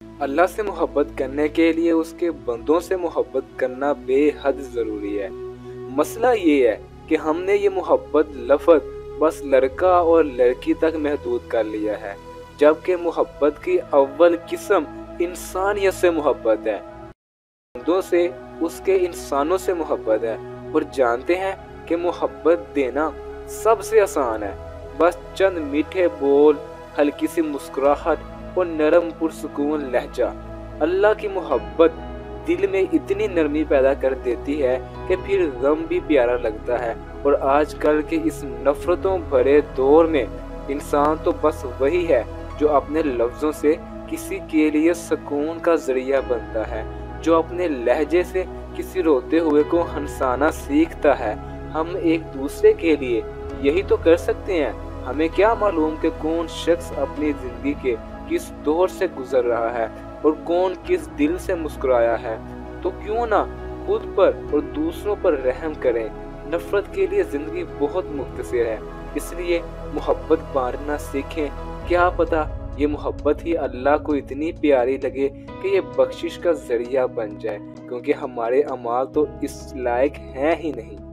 اللہ سے محبت کرنے کے لیے اس کے بندوں سے محبت کرنا بے حد ضروری ہے۔ مسئلہ یہ ہے کہ ہم نے یہ محبت لفظ بس لڑکا اور لڑکی تک محدود کر لیا ہے، جبکہ محبت کی اول قسم انسانیت سے محبت ہے، بندوں سے، اس کے انسانوں سے محبت ہے، اور جانتے ہیں کہ محبت دینا سب سے آسان ہے، بس چند میٹھے بول، ہلکی سی مسکراہٹ اور نرم پرسکون لہجہ۔ اللہ کی محبت دل میں اتنی نرمی پیدا کر دیتی ہے کہ پھر غم بھی پیارا لگتا ہے، اور آج کل کے اس نفرتوں بھرے دور میں انسان تو بس وہی ہے جو اپنے لفظوں سے کسی کے لیے سکون کا ذریعہ بنتا ہے، جو اپنے لہجے سے کسی روتے ہوئے کو ہنسانا سیکھتا ہے۔ ہم ایک دوسرے کے لیے یہی تو کر سکتے ہیں۔ ہمیں کیا معلوم کہ کون شخص اپنی زندگی کے کس دور سے گزر رہا ہے اور کون کس دل سے مسکرایا ہے، تو کیوں نہ خود پر اور دوسروں پر رحم کریں۔ نفرت کے لیے زندگی بہت مختصر ہے، اس لیے محبت بانٹنا سیکھیں۔ کیا پتہ یہ محبت ہی اللہ کو اتنی پیاری لگے کہ یہ بخشش کا ذریعہ بن جائے، کیونکہ ہمارے اعمال تو اس لائق ہیں ہی نہیں۔